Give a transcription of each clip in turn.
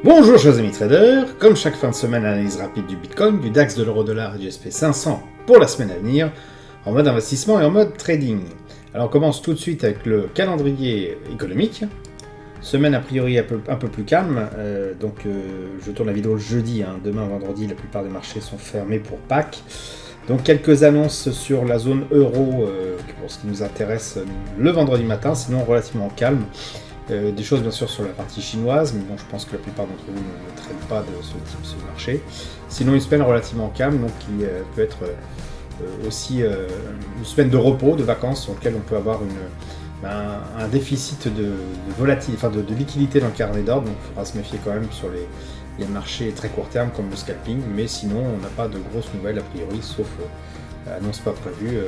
Bonjour chers amis traders, comme chaque fin de semaine, analyse rapide du Bitcoin, du DAX, de l'euro-dollar et du SP500 pour la semaine à venir, en mode investissement et en mode trading. Alors on commence tout de suite avec le calendrier économique. Semaine a priori un peu plus calme, je tourne la vidéo le jeudi, demain vendredi la plupart des marchés sont fermés pour Pâques. Donc quelques annonces sur la zone euro pour ce qui nous intéresse le vendredi matin, sinon relativement calme. Des choses bien sûr sur la partie chinoise, mais bon, je pense que la plupart d'entre vous ne traitent pas de ce marché. Sinon, une semaine relativement calme, donc qui peut être aussi une semaine de repos, de vacances, sur laquelle on peut avoir un déficit de volatilité, enfin de liquidité dans le carnet d'ordre, donc il faudra se méfier quand même sur les marchés très court terme comme le scalping, mais sinon on n'a pas de grosses nouvelles a priori, sauf annonce pas prévue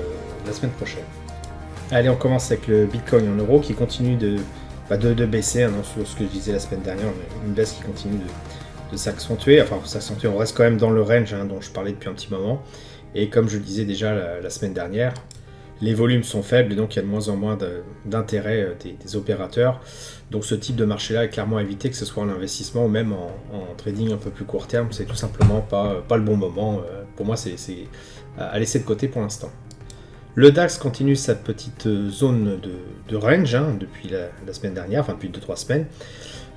la semaine prochaine. Allez, on commence avec le Bitcoin en euros qui continue de baisser, sur ce que je disais la semaine dernière, une baisse qui continue de s'accentuer, on reste quand même dans le range dont je parlais depuis un petit moment, et comme je le disais déjà la semaine dernière, les volumes sont faibles et donc il y a de moins en moins d'intérêt des opérateurs, donc ce type de marché-là est clairement à éviter, que ce soit en investissement ou même en trading un peu plus court terme, c'est tout simplement pas le bon moment, pour moi c'est à laisser de côté pour l'instant. Le DAX continue sa petite zone de range depuis la semaine dernière, enfin depuis 2-3 semaines.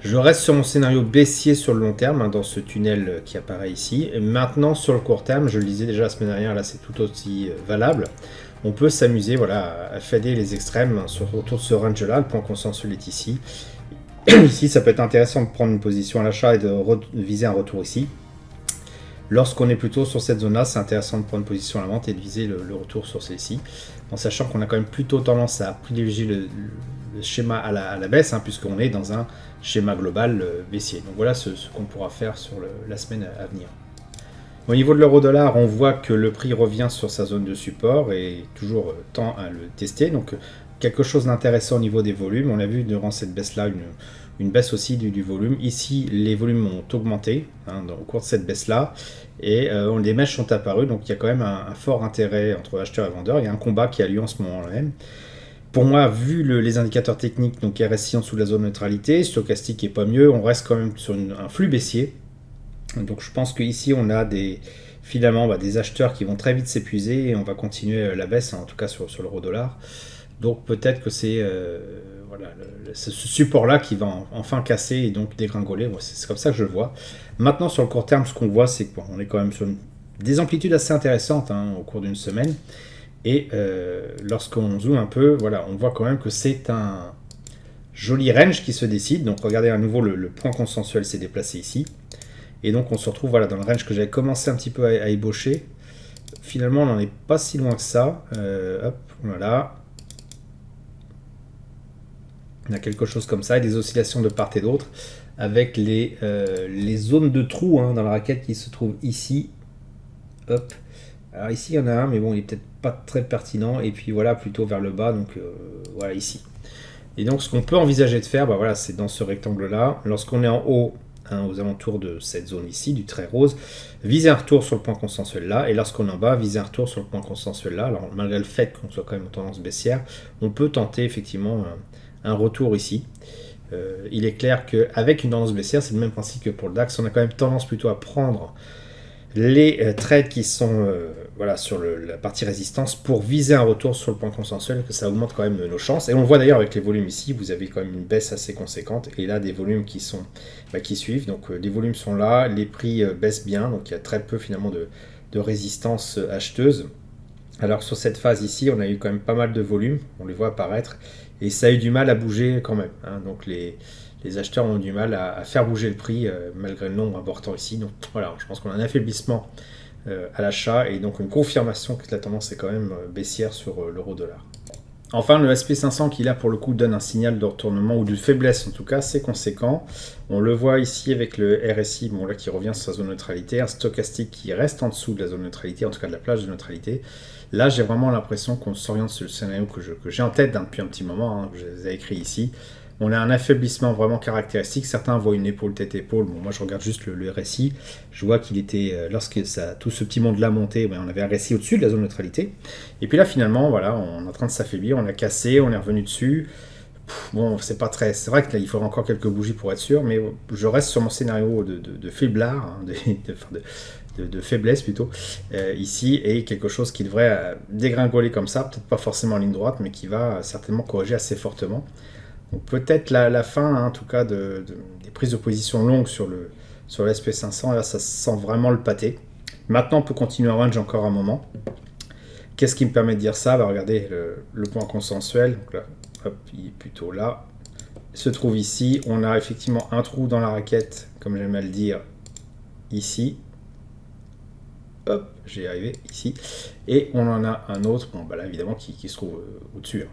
Je reste sur mon scénario baissier sur le long terme, dans ce tunnel qui apparaît ici. Et maintenant, sur le court terme, je le disais déjà la semaine dernière, là c'est tout aussi valable. On peut s'amuser à fader les extrêmes autour de ce range-là. Le point consensuel est ici. Ici, ça peut être intéressant de prendre une position à l'achat et de viser un retour ici. Lorsqu'on est plutôt sur cette zone-là, c'est intéressant de prendre une position à la vente et de viser le retour sur celle-ci, en sachant qu'on a quand même plutôt tendance à privilégier le schéma à la baisse, puisqu'on est dans un schéma global baissier. Donc voilà ce qu'on pourra faire sur la semaine à venir. Au niveau de l'euro-dollar, on voit que le prix revient sur sa zone de support et toujours tend à le tester. Donc quelque chose d'intéressant au niveau des volumes. On a vu durant cette baisse-là une baisse aussi du volume. Ici, les volumes ont augmenté au cours de cette baisse-là et les mèches sont apparues. Donc il y a quand même un fort intérêt entre acheteurs et vendeurs. Il y a un combat qui a lieu en ce moment même. Pour moi, vu les indicateurs techniques, donc RSI en dessous de la zone de neutralité, stochastique est pas mieux, on reste quand même sur un flux baissier. Donc je pense qu'ici on a finalement des acheteurs qui vont très vite s'épuiser et on va continuer la baisse, en tout cas sur l'euro-dollar. Donc peut-être que c'est ce support-là qui va enfin casser et donc dégringoler. C'est comme ça que je le vois. Maintenant, sur le court terme, ce qu'on voit, c'est qu'on est quand même sur des amplitudes assez intéressantes au cours d'une semaine. Et lorsqu'on zoome un peu, on voit quand même que c'est un joli range qui se décide. Donc regardez à nouveau, le point consensuel s'est déplacé ici. Et donc on se retrouve dans le range que j'avais commencé un petit peu à ébaucher. Finalement, on n'en est pas si loin que ça. Voilà. On a quelque chose comme ça, et des oscillations de part et d'autre, avec les zones de trous dans la raquette qui se trouvent ici. Hop. Alors ici, il y en a un, mais bon, il est peut-être pas très pertinent. Et puis voilà, plutôt vers le bas, donc voilà, ici. Et donc, ce qu'on peut envisager de faire, c'est dans ce rectangle-là. Lorsqu'on est en haut, aux alentours de cette zone ici, du trait rose, viser un retour sur le point consensuel là, et lorsqu'on est en bas, viser un retour sur le point consensuel là. Alors, malgré le fait qu'on soit quand même en tendance baissière, on peut tenter effectivement un retour ici. Il est clair qu'avec une tendance baissière, c'est le même principe que pour le DAX, on a quand même tendance plutôt à prendre les trades qui sont sur la partie résistance pour viser un retour sur le point consensuel, que ça augmente quand même nos chances. Et on le voit d'ailleurs avec les volumes ici, vous avez quand même une baisse assez conséquente, et là des volumes qui suivent, donc les volumes sont là, les prix baissent bien, donc il y a très peu finalement de résistance acheteuse. Alors sur cette phase ici, on a eu quand même pas mal de volumes, on les voit apparaître, et ça a eu du mal à bouger quand même, donc les acheteurs ont du mal à faire bouger le prix malgré le nombre important ici. Donc voilà, je pense qu'on a un affaiblissement à l'achat et donc une confirmation que la tendance est quand même baissière sur l'euro-dollar. Enfin, le SP500 qui là pour le coup donne un signal de retournement ou de faiblesse en tout cas, c'est conséquent. On le voit ici avec le RSI qui revient sur sa zone de neutralité, un stochastique qui reste en dessous de la zone de neutralité, en tout cas de la plage de neutralité. Là, j'ai vraiment l'impression qu'on s'oriente sur le scénario que j'ai en tête depuis un petit moment, que je les ai écrit ici. On a un affaiblissement vraiment caractéristique. Certains voient une épaule tête-épaule. Bon, moi, je regarde juste le RSI. Je vois qu'il était, lorsque tout ce petit monde-là montait, on avait un RSI au-dessus de la zone de neutralité. Et puis là, finalement, on est en train de s'affaiblir. On a cassé, on est revenu dessus. Bon, c'est pas très... C'est vrai que là, il faudrait encore quelques bougies pour être sûr, mais je reste sur mon scénario de faiblard, hein, de faiblesse plutôt, ici, et quelque chose qui devrait dégringoler comme ça, peut-être pas forcément en ligne droite, mais qui va certainement corriger assez fortement. Donc peut-être la fin, hein, en tout cas, des prises de position longues sur le SP500, là, ça sent vraiment le pâté. Maintenant, on peut continuer en range encore un moment. Qu'est-ce qui me permet de dire ça? Bah, regardez, le point consensuel, donc là, hop, il est plutôt là, se trouve ici. On a effectivement un trou dans la raquette, comme j'aime à le dire, ici. Hop, j'ai arrivé ici. Et on en a un autre, bon, bah là évidemment, qui se trouve au-dessus.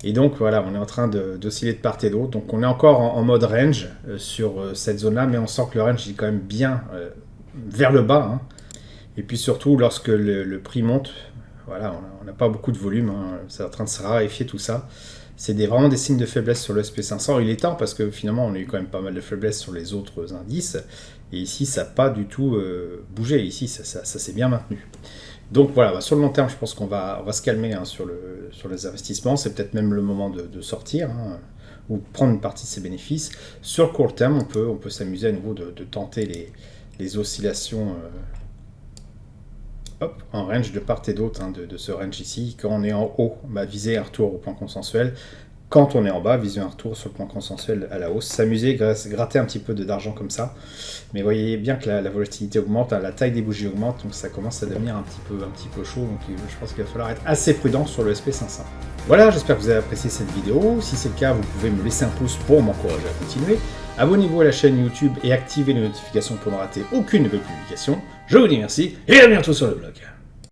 Et donc voilà, on est en train d'osciller de part et d'autre. Donc on est encore en mode range sur cette zone-là, mais on sent que le range est quand même bien vers le bas. Hein. Et puis surtout, lorsque le prix monte, voilà, on n'a pas beaucoup de volume. Hein. C'est en train de se raréfier tout ça. C'est vraiment des signes de faiblesse sur le SP500. Il est temps parce que finalement, on a eu quand même pas mal de faiblesse sur les autres indices. Et ici, ça n'a pas du tout bougé. Ici, ça s'est bien maintenu. Donc voilà, sur le long terme, je pense qu'on va se calmer hein, sur les investissements. C'est peut-être même le moment de sortir hein, ou prendre une partie de ses bénéfices. Sur le court terme, on peut s'amuser à nouveau de tenter les oscillations en range de part et d'autre hein, de ce range ici. Quand on est en haut, viser un retour au point consensuel. Quand on est en bas, viser un retour sur le point consensuel à la hausse. S'amuser, gratter un petit peu d'argent comme ça. Mais voyez bien que la volatilité augmente, hein, la taille des bougies augmente, donc ça commence à devenir un petit peu chaud. Donc je pense qu'il va falloir être assez prudent sur le SP500. Voilà, j'espère que vous avez apprécié cette vidéo. Si c'est le cas, vous pouvez me laisser un pouce pour m'encourager à continuer. Abonnez-vous à la chaîne YouTube et activez les notifications pour ne rater aucune nouvelle publication. Je vous dis merci et à bientôt sur le blog.